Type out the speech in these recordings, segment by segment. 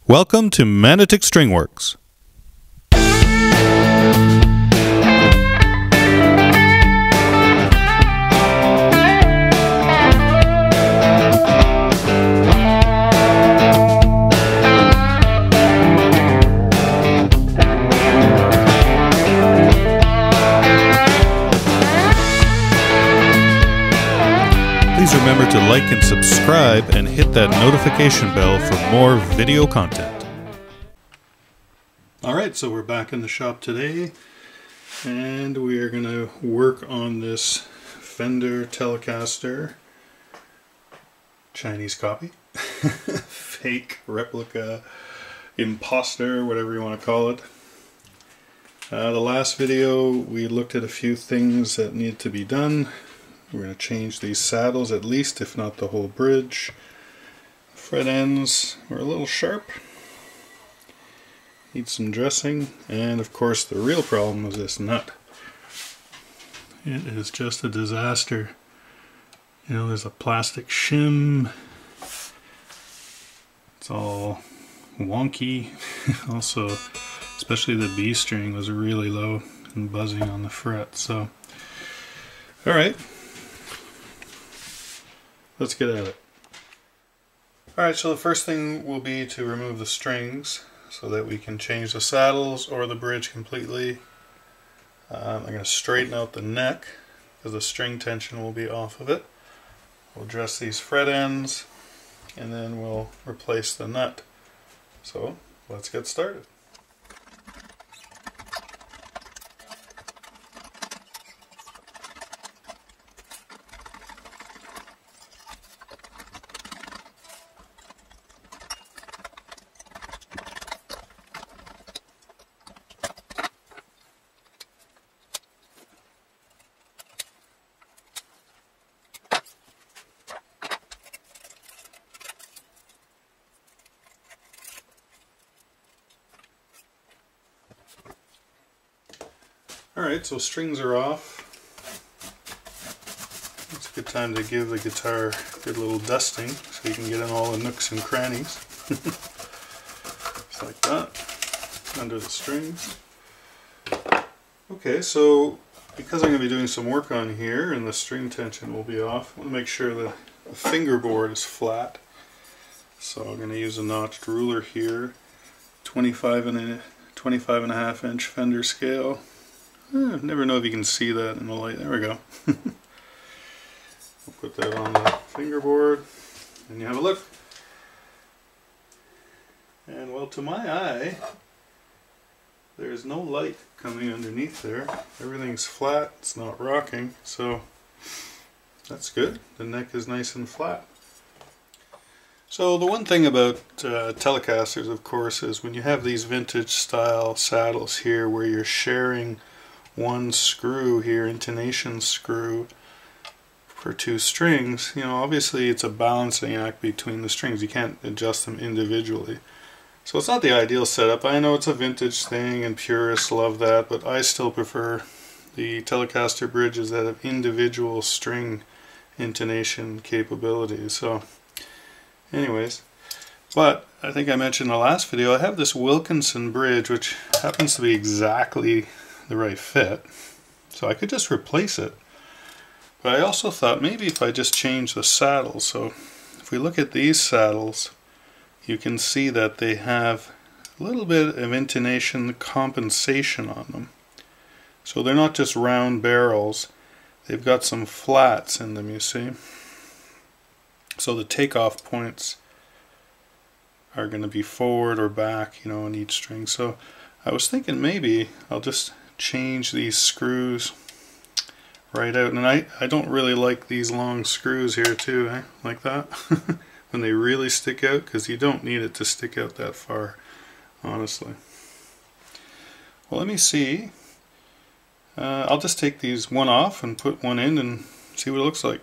Welcome to Manotick StringWorks. Please remember to like and subscribe and hit that notification bell for more video content. Alright, so we're back in the shop today and we are going to work on this Fender Telecaster Chinese copy, fake, replica, imposter, whatever you want to call it. The last video we looked at a few things that need to be done. We're going to change these saddles at least, if not the whole bridge. Fret ends were a little sharp. Need some dressing. And of course the real problem is this nut. It is just a disaster. You know, there's a plastic shim. It's all wonky. Also, especially the B string was really low and buzzing on the fret. So, alright. Let's get at it. Alright, so the first thing will be to remove the strings so that we can change the saddles or the bridge completely. I'm going to straighten out the neck because the string tension will be off of it. We'll dress these fret ends and then we'll replace the nut. So let's get started. Alright, so strings are off. It's a good time to give the guitar a good little dusting so you can get in all the nooks and crannies. Just like that, under the strings. Okay, so because I'm going to be doing some work on here and the string tension will be off, I want to make sure the fingerboard is flat. So I'm going to use a notched ruler here, 25.5 inch Fender scale. I never know if you can see that in the light. There we go. We'll put that on the fingerboard and you have a look. And well, to my eye, there's no light coming underneath there. Everything's flat, it's not rocking, so that's good. The neck is nice and flat. So the one thing about Telecasters, of course, is when you have these vintage style saddles here where you're sharing one screw here, intonation screw, for two strings, you know, obviously it's a balancing act between the strings. You can't adjust them individually. So it's not the ideal setup. I know it's a vintage thing and purists love that, but I still prefer the Telecaster bridges that have individual string intonation capabilities. So anyways, but I think I mentioned in the last video, I have this Wilkinson bridge which happens to be exactly the right fit, so I could just replace it. But I also thought maybe if I just change the saddles. So if we look at these saddles, you can see that they have a little bit of intonation compensation on them. So they're not just round barrels, they've got some flats in them, you see. So the takeoff points are going to be forward or back, you know, on each string. So I was thinking maybe I'll just change these screws right out. And I don't really like these long screws here too, like that, when they really stick out, because you don't need it to stick out that far, honestly. Well, let me see. I'll just take these one off and put one in and see what it looks like.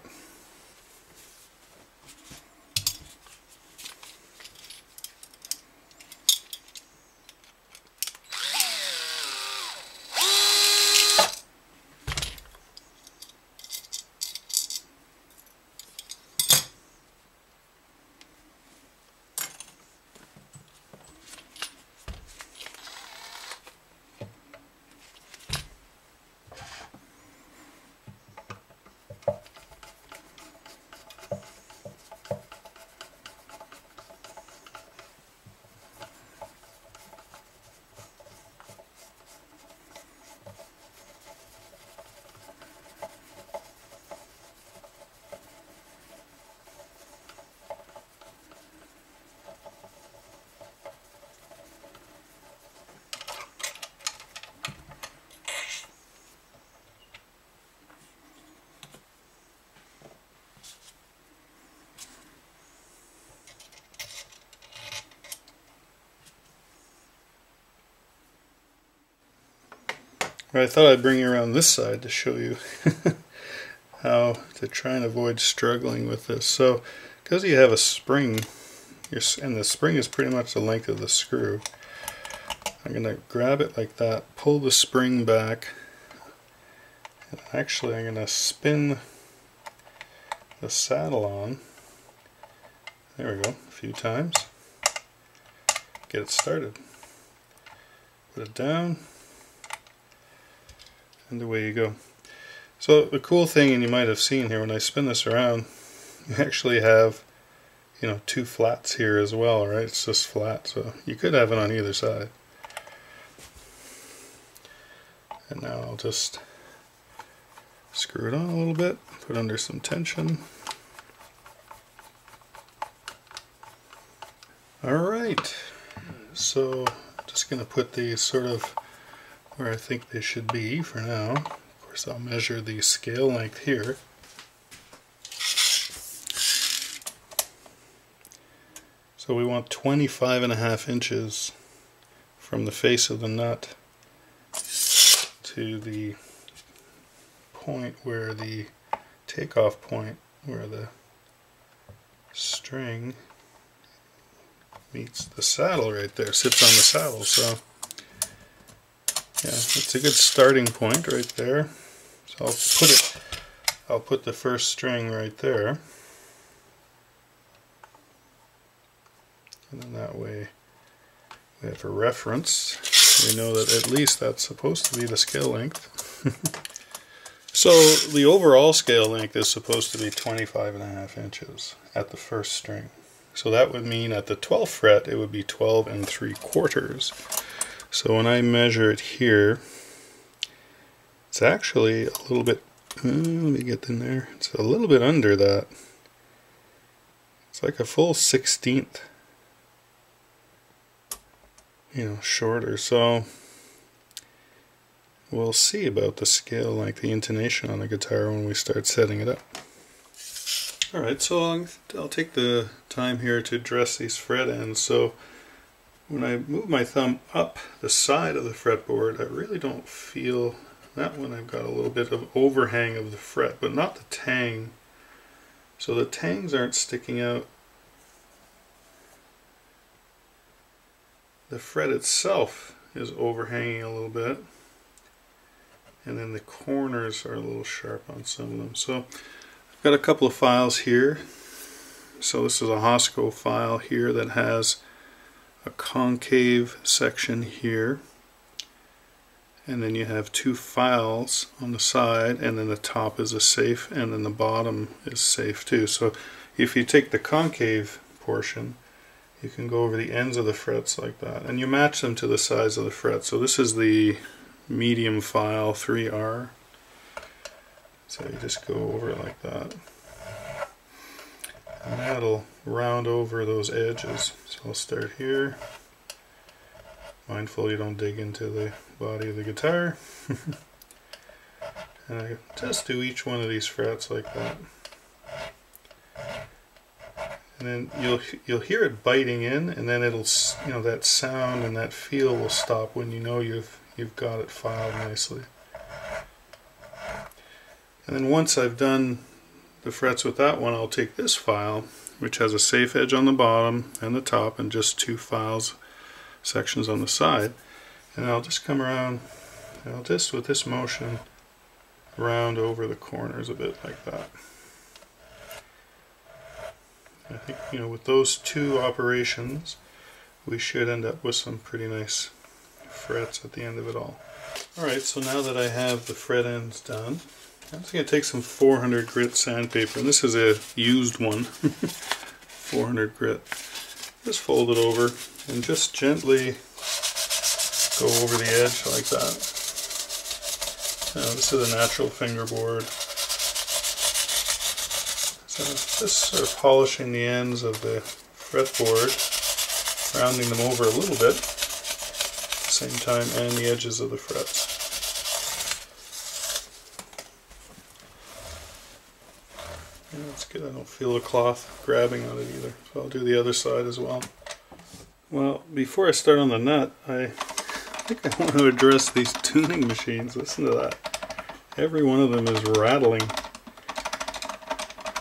Or I thought I'd bring you around this side to show you how to try and avoid struggling with this. So, because you have a spring, and the spring is pretty much the length of the screw, I'm going to grab it like that, pull the spring back, and actually I'm going to spin the saddle on. There we go, a few times. Get it started. Put it down, and away you go. So the cool thing, and you might have seen here, when I spin this around, you actually have, you know, two flats here as well, right? It's just flat, so you could have it on either side. And now I'll just screw it on a little bit, put under some tension. Alright, so I'm just going to put these sort of where I think they should be for now. Of course, I'll measure the scale length here. So we want 25.5 inches from the face of the nut to the point where the takeoff point, where the string meets the saddle right there, sits on the saddle. So yeah, it's a good starting point right there. So I'll put the first string right there, and then that way we have a reference. We know that at least that's supposed to be the scale length. So the overall scale length is supposed to be 25.5 inches at the first string. So that would mean at the 12th fret it would be 12 3/4. So when I measure it here, it's actually a little bit, let me get in there, it's a little bit under that. It's like a full 1/16, you know, shorter. So we'll see about the scale, like the intonation on the guitar when we start setting it up. Alright, so I'll take the time here to dress these fret ends. So when I move my thumb up the side of the fretboard, I really don't feel that one. I've got a little bit of overhang of the fret, but not the tang. So the tangs aren't sticking out. The fret itself is overhanging a little bit, and then the corners are a little sharp on some of them. So I've got a couple of files here. So this is a Hosco file here that has a concave section here, and then you have two files on the side, and then the top is a safe, and then the bottom is safe too. So if you take the concave portion, you can go over the ends of the frets like that, and you match them to the size of the fret. So this is the medium file 3R. So you just go over it like that, and that'll round over those edges. So I'll start here, mindful you don't dig into the body of the guitar. And I just do each one of these frets like that, and then you'll hear it biting in, and then it'll, you know, that sound and that feel will stop when you know you've got it filed nicely. And then once I've done the frets with that one, I'll take this file, which has a safe edge on the bottom and the top, and just two files sections on the side, and I'll just come around, and I'll just, with this motion, round over the corners a bit like that. I think, you know, with those two operations, we should end up with some pretty nice frets at the end of it all. Alright, so now that I have the fret ends done, I'm just going to take some 400 grit sandpaper, and this is a used one, 400 grit. Just fold it over and just gently go over the edge like that. Now, this is a natural fingerboard. So just sort of polishing the ends of the fretboard, rounding them over a little bit at the same time, and the edges of the frets. Yeah, that's good. I don't feel the cloth grabbing on it either. So I'll do the other side as well. Well, before I start on the nut, I think I want to address these tuning machines. Listen to that. Every one of them is rattling.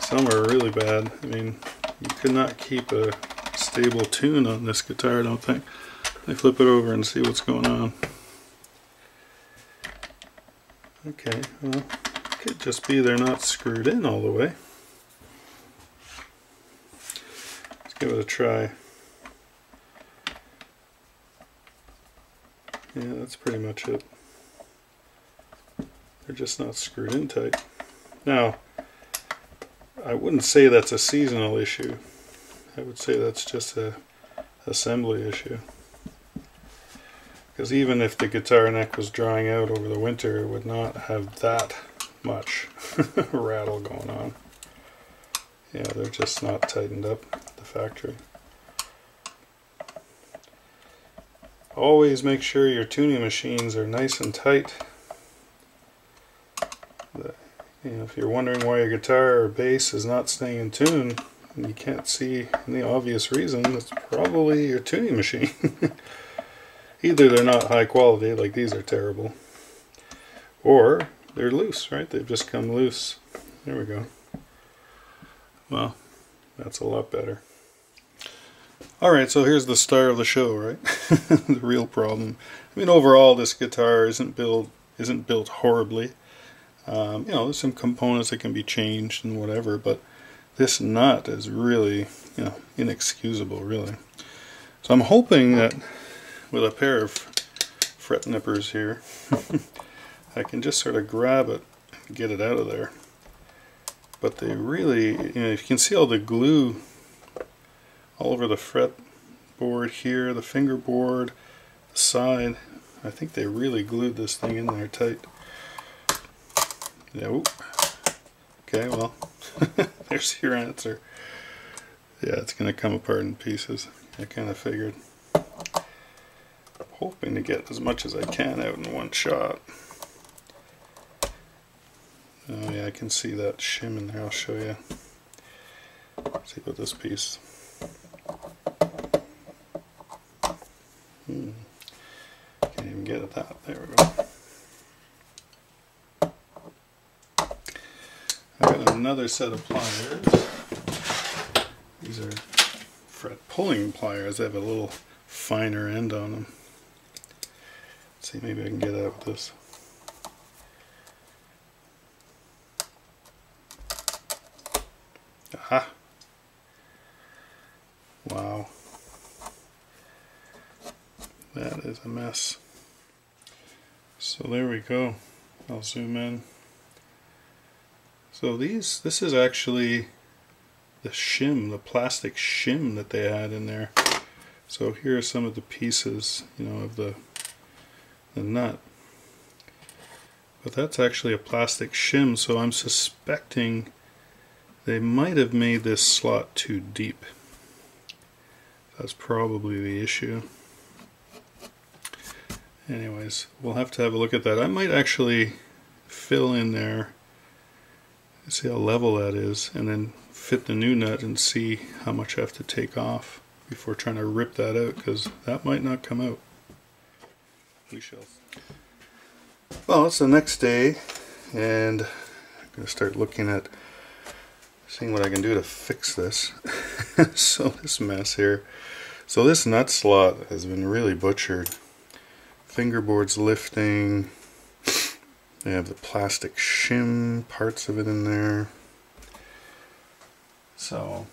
Some are really bad. I mean, you could not keep a stable tune on this guitar, I don't think. Let me flip it over and see what's going on. Okay, well, it could just be they're not screwed in all the way. Let's give it a try. Yeah, that's pretty much it. They're just not screwed in tight. Now, I wouldn't say that's a seasonal issue. I would say that's just a assembly issue. Because even if the guitar neck was drying out over the winter, it would not have that much rattle going on. Yeah, they're just not tightened up at the factory. Always make sure your tuning machines are nice and tight. You know, if you're wondering why your guitar or bass is not staying in tune, and you can't see any obvious reason, it's probably your tuning machine. Either they're not high quality, like these are terrible, or they're loose, right? They've just come loose. There we go. Well, that's a lot better. Alright, so here's the star of the show, right? The real problem. I mean, overall, this guitar isn't built horribly. You know, there's some components that can be changed and whatever, but this nut is really, you know, inexcusable, really. So I'm hoping that with a pair of fret nippers here, I can just sort of grab it and get it out of there. But they really, you know, you can see all the glue all over the fret board here, the fingerboard, the side. I think they really glued this thing in there tight. Yeah, whoop. Okay, well, there's your answer. Yeah, it's going to come apart in pieces. I kind of figured. I'm hoping to get as much as I can out in one shot. Oh yeah, I can see that shim in there. I'll show you. Let's see about this piece. Can't even get at that. There we go. I got another set of pliers. These are fret pulling pliers. They have a little finer end on them. Let's see, maybe I can get out with this. Aha! Wow. That is a mess. So there we go. I'll zoom in. So this is actually the shim, the plastic shim that they had in there. So here are some of the pieces, you know, of the nut. But that's actually a plastic shim, so I'm suspecting they might have made this slot too deep. That's probably the issue. Anyways, we'll have to have a look at that. I might actually fill in there, see how level that is, and then fit the new nut and see how much I have to take off before trying to rip that out, because that might not come out. We shall. Well, it's the next day, and I'm going to start looking at seeing what I can do to fix this. So this mess here. So this nut slot has been really butchered. Fingerboard's lifting. They have the plastic shim, parts of it in there. So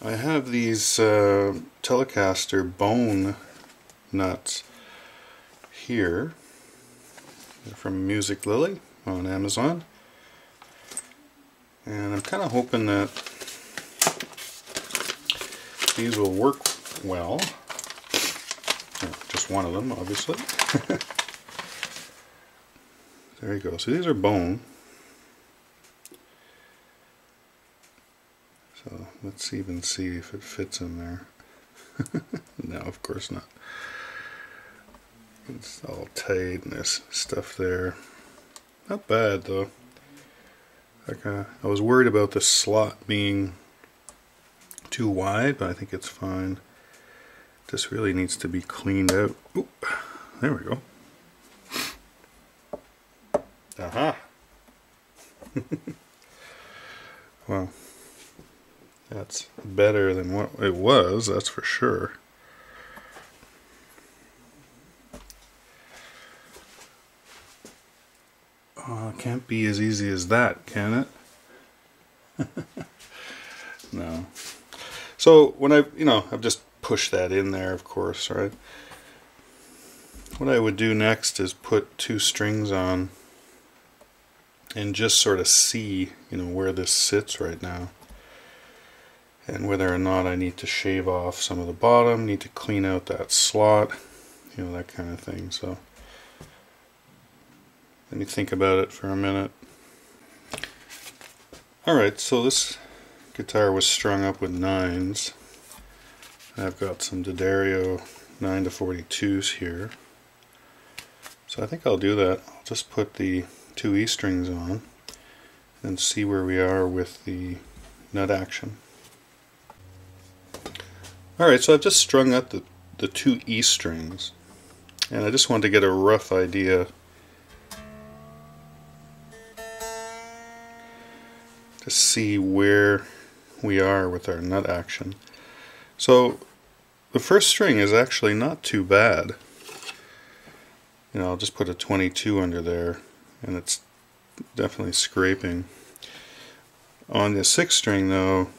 I have these Telecaster bone nuts here. They're from Music Lily on Amazon. And I'm kind of hoping that these will work well. Just one of them, obviously. There you go. So these are bone. So let's even see if it fits in there. No, of course not. It's all tight and there's stuff there. Not bad though. I was worried about the slot being too wide, but I think it's fine. This really needs to be cleaned out. Oop, There we go. Aha! Well, that's better than what it was, that's for sure. Oh, it can't be as easy as that, can it? No. So when I've just pushed that in there, of course, right? What I would do next is put 2 strings on and just sort of see, where this sits right now. And whether or not I need to shave off some of the bottom, need to clean out that slot, that kind of thing. So let me think about it for a minute. Alright, so this guitar was strung up with 9s. I've got some D'Addario 9 to 42s here. So I think I'll do that. I'll just put the 2 E strings on and see where we are with the nut action. Alright, so I've just strung up the 2 E strings, and I just wanted to get a rough idea to see where we are with our nut action. So the first string is actually not too bad. I'll just put a 22 under there, and it's definitely scraping. On the 6th string though,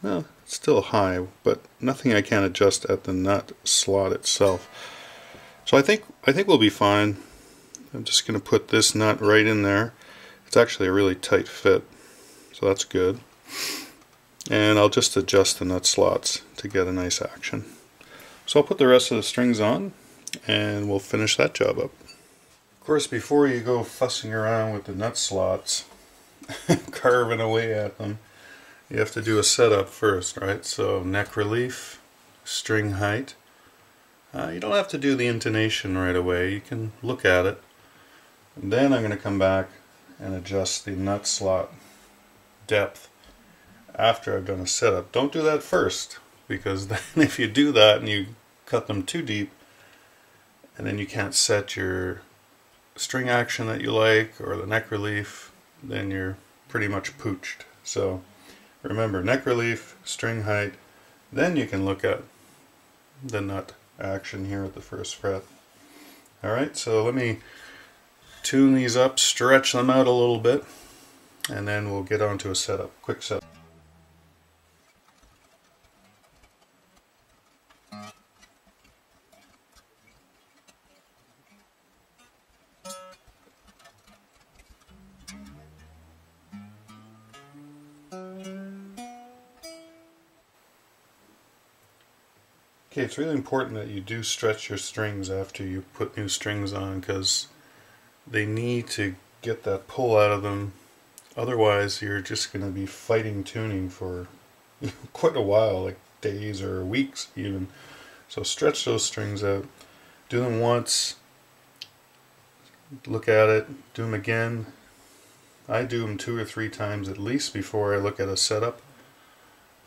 well, it's still high, but nothing I can't adjust at the nut slot itself. So I think we'll be fine. I'm just going to put this nut right in there. It's actually a really tight fit, so that's good. And I'll just adjust the nut slots to get a nice action. So I'll put the rest of the strings on and we'll finish that job up. Of course, before you go fussing around with the nut slots, carving away at them, you have to do a setup first, right? So neck relief, string height. You don't have to do the intonation right away. You can look at it. And then I'm going to come back and adjust the nut slot depth after I've done a setup. Don't do that first, because then if you do that and you cut them too deep, and then you can't set your string action that you like or the neck relief, then you're pretty much pooched. So remember, neck relief, string height, then you can look at the nut action here at the 1st fret. Alright, so let me tune these up, stretch them out a little bit, and then we'll get on to a setup, quick setup. Okay, it's really important that you do stretch your strings after you put new strings on, because they need to get that pull out of them. Otherwise, you're just going to be fighting tuning for quite a while, like days or weeks even. So stretch those strings out. Do them once, look at it, do them again. I do them 2 or 3 times at least before I look at a setup.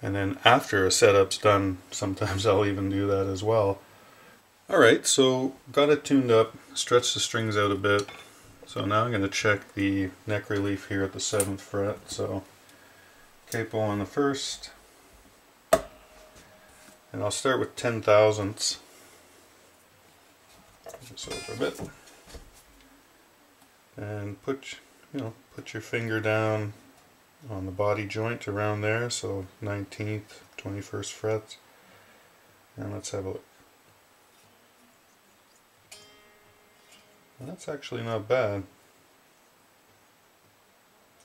And then after a setup's done, sometimes I'll even do that as well. Alright, so got it tuned up, stretched the strings out a bit. So now I'm going to check the neck relief here at the 7th fret. So capo on the 1st. And I'll start with 10 thousandths. Just over a bit. And put your finger down on the body joint around there, so 19th, 21st frets, and let's have a look. Well, that's actually not bad.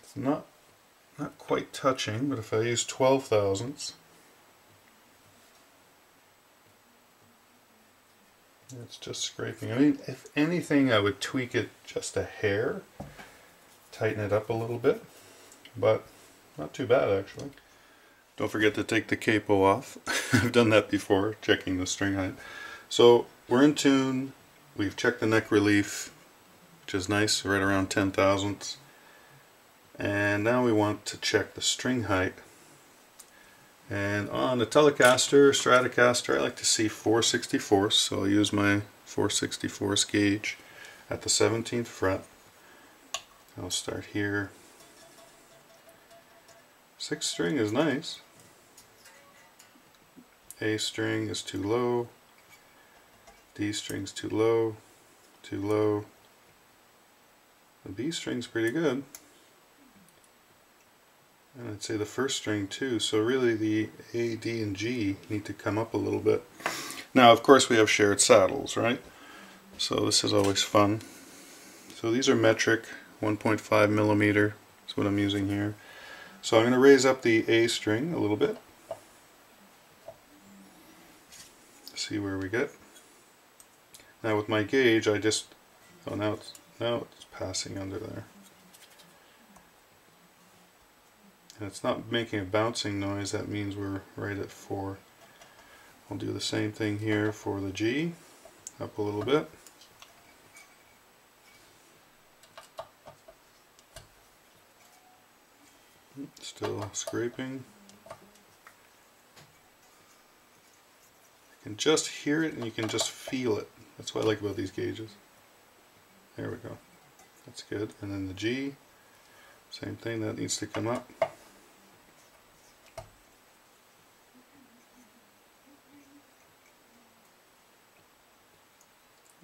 It's not quite touching, but if I use 12 thousandths, it's just scraping. I mean, if anything, I would tweak it just a hair, tighten it up a little bit. But not too bad, actually. Don't forget to take the capo off. I've done that before, checking the string height. So we're in tune. We've checked the neck relief, which is nice, right around 10 thousandths. And now we want to check the string height. And on the Telecaster, Stratocaster, I like to see 4/64, so I'll use my 4/64 gauge at the 17th fret. I'll start here. 6th string is nice. A string is too low. D string's too low. Too low. The B string's pretty good. And I'd say the 1st string too, so really the A, D, and G need to come up a little bit. Now of course we have shared saddles, right? So this is always fun. So these are metric, 1.5 millimeter is what I'm using here. So I'm going to raise up the A string a little bit. See where we get. Now with my gauge I just, oh now it's passing under there. And it's not making a bouncing noise, that means we're right at 4. I'll do the same thing here for the G, up a little bit. Still scraping. You can just hear it and you can just feel it. That's what I like about these gauges. There we go. That's good. And then the G, same thing, that needs to come up.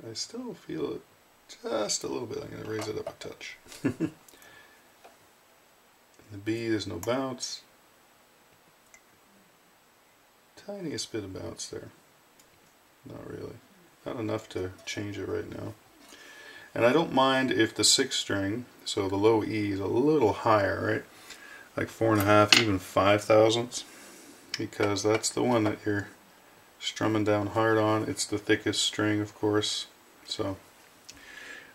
I still feel it just a little bit. I'm going to raise it up a touch. The B, there's no bounce. Tiniest bit of bounce there. Not really. Not enough to change it right now. And I don't mind if the 6th string, so the low E, is a little higher, right? Like 4.5, even 5 thousandths. Because that's the one that you're strumming down hard on. It's the thickest string, of course. So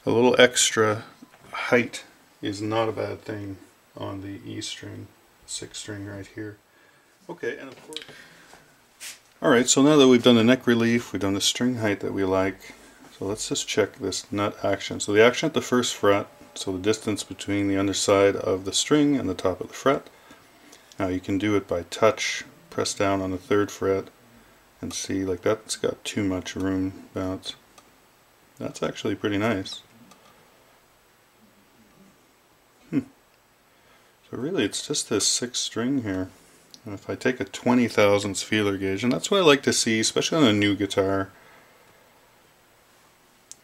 a little extra height is not a bad thing on the E string, 6th string right here. Okay, and of course... Alright, so now that we've done the neck relief, we've done the string height that we like, so let's just check this nut action. So the action at the 1st fret, so the distance between the underside of the string and the top of the fret. Now you can do it by touch, press down on the 3rd fret, and see, like that's got too much room bounce. That's actually pretty nice. So really it's just this 6th string here. And if I take a 20 thousandths feeler gauge, and that's what I like to see, especially on a new guitar.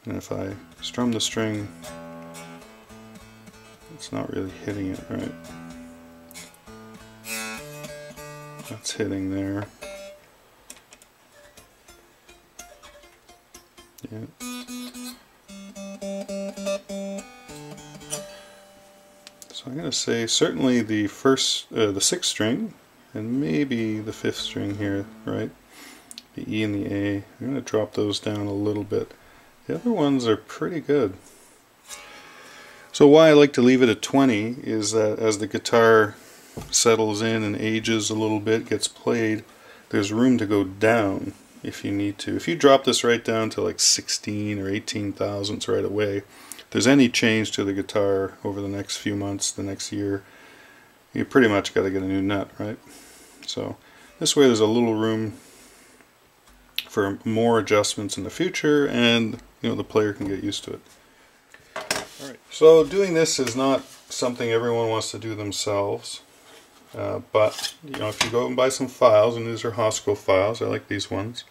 And if I strum the string, it's not really hitting it right. That's hitting there. Yeah. So I'm going to say certainly the 6th string, and maybe the 5th string here, right? The E and the A. I'm going to drop those down a little bit. The other ones are pretty good. So why I like to leave it at 20 is that as the guitar settles in and ages a little bit, gets played, there's room to go down if you need to. If you drop this right down to like 16 or 18 thousandths right away, if there's any change to the guitar over the next few months, the next year, you pretty much got to get a new nut, right? So this way there's a little room for more adjustments in the future, and the player can get used to it. Alright, so doing this is not something everyone wants to do themselves, but if you go and buy some files, and these are Hosko files, I like these ones,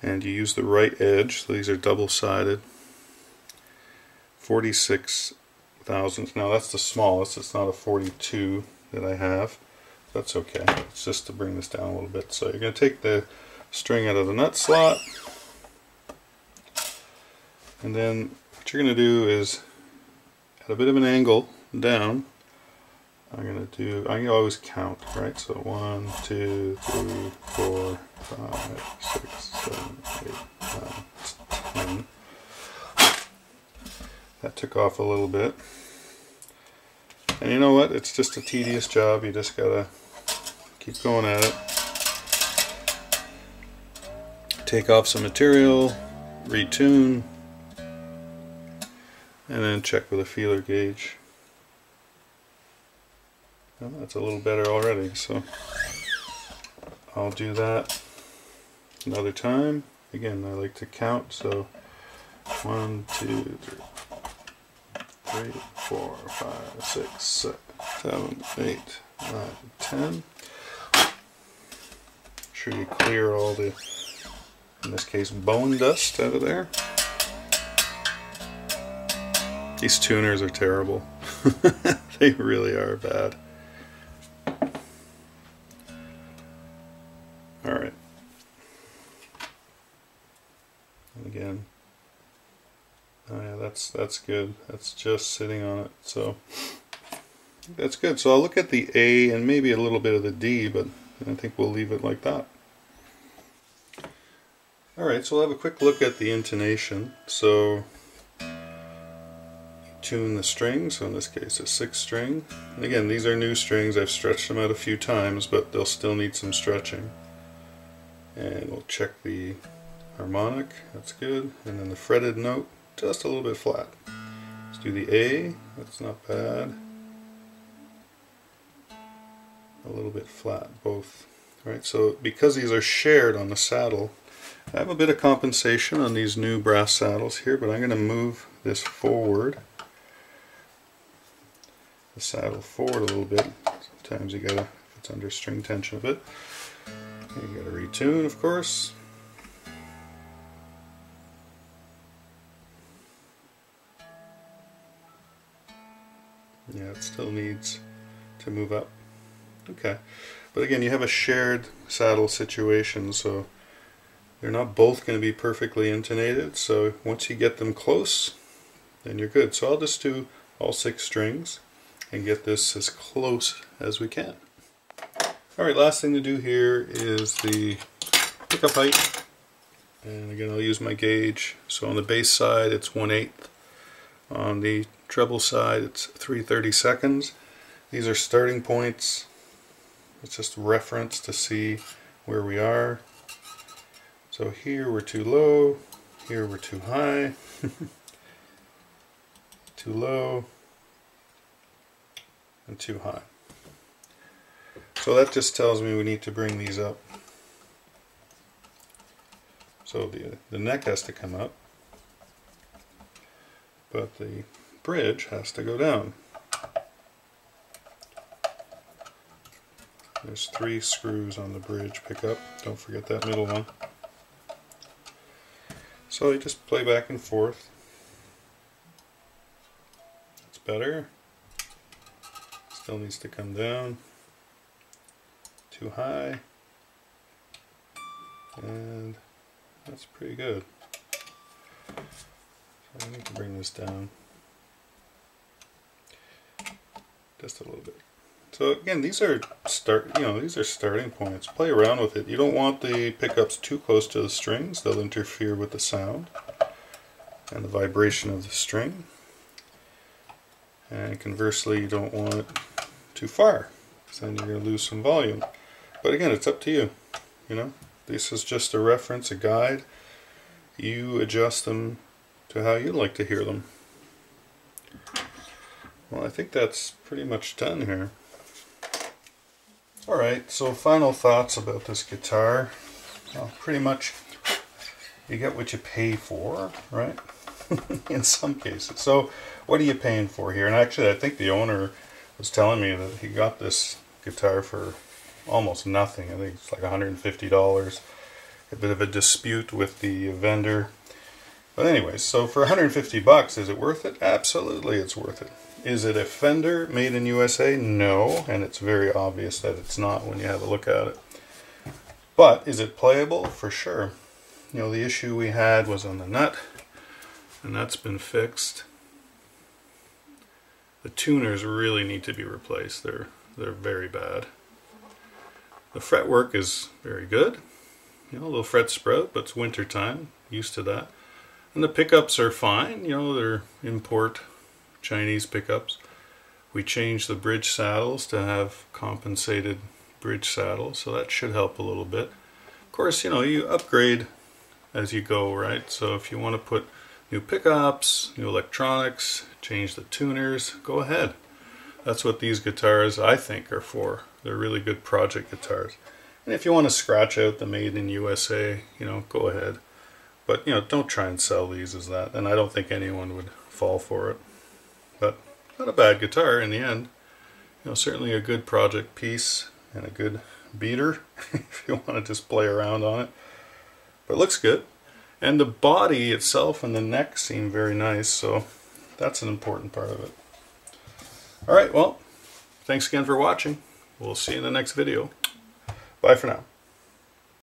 and you use the right edge, so these are double-sided, 46 thousandths. Now that's the smallest, it's not a 42 that I have. That's okay, it's just to bring this down a little bit. So you're going to take the string out of the nut slot, and then what you're going to do is, at a bit of an angle down, I can always count, right? So 1, 2, 3, 4, 5, 6, 7, 8, 9, 10. That took off a little bit. And you know what? It's just a tedious job. You just gotta keep going at it. Take off some material, retune, and then check with a feeler gauge. Well, that's a little better already, so I'll do that another time. Again, I like to count, so 1, 2, 3, 4, 5, 6, 7, 8, 9, 10. Make sure you clear all the, in this case, bone dust out of there. These tuners are terrible. They really are bad. Alright. And again, oh yeah, that's good. That's just sitting on it, so that's good. So I'll look at the A and maybe a little bit of the D, but I think we'll leave it like that. Alright, so we'll have a quick look at the intonation. So tune the strings, so in this case a 6th string. And again, these are new strings. I've stretched them out a few times, but they'll still need some stretching. And we'll check the harmonic, that's good. And then the fretted note, just a little bit flat. Let's do the A, that's not bad. A little bit flat, both. Right, so because these are shared on the saddle, I have a bit of compensation on these new brass saddles here, but I'm going to move this forward. The saddle forward a little bit. Sometimes you gotta, if it's under string tension a bit, you gotta retune, of course. Yeah, it still needs to move up. Okay, but again, you have a shared saddle situation, so they're not both going to be perfectly intonated. So once you get them close, then you're good. So I'll just do all 6 strings and get this as close as we can. Alright, last thing to do here is the pickup height. And again, I'll use my gauge. So on the bass side, it's 1/8. On the treble side, it's 3/32. These are starting points. It's just reference to see where we are. So here we're too low, here we're too high, too low, and too high. So that just tells me we need to bring these up. So the neck has to come up, but the bridge has to go down. There's 3 screws on the bridge pickup, don't forget that middle one. So you just play back and forth. That's better. Still needs to come down. Too high. And that's pretty good. So I need to bring this down just a little bit. So again, these are starting points. Play around with it. You don't want the pickups too close to the strings. They'll interfere with the sound and the vibration of the string. And conversely, you don't want it too far, because then you're going to lose some volume. But again, it's up to you. You know, this is just a reference, a guide. You adjust them to how you like to hear them. Well, I think that's pretty much done here. Alright, so final thoughts about this guitar. Well, pretty much you get what you pay for, right? In some cases. So what are you paying for here? And actually, I think the owner was telling me that he got this guitar for almost nothing. I think it's like $150. A bit of a dispute with the vendor. But anyways, so for 150 bucks, is it worth it? Absolutely, it's worth it. Is it a Fender made in USA? No, and it's very obvious that it's not when you have a look at it. But is it playable? For sure. You know, the issue we had was on the nut, and that's been fixed. The tuners really need to be replaced. They're very bad. The fretwork is very good. You know, a little fret sprout, but it's winter time. Used to that. And the pickups are fine. You know, they're import Chinese pickups. We changed the bridge saddles to have compensated bridge saddles, so that should help a little bit. Of course, you know, you upgrade as you go, right? So if you want to put new pickups, new electronics, change the tuners, go ahead. That's what these guitars, I think, are for. They're really good project guitars. And if you want to scratch out the made in USA, you know, go ahead. But, you know, don't try and sell these as that, and I don't think anyone would fall for it. But not a bad guitar in the end. You know, certainly a good project piece and a good beater if you want to just play around on it. But it looks good. And the body itself and the neck seem very nice, so that's an important part of it. Alright, well, thanks again for watching. We'll see you in the next video. Bye for now.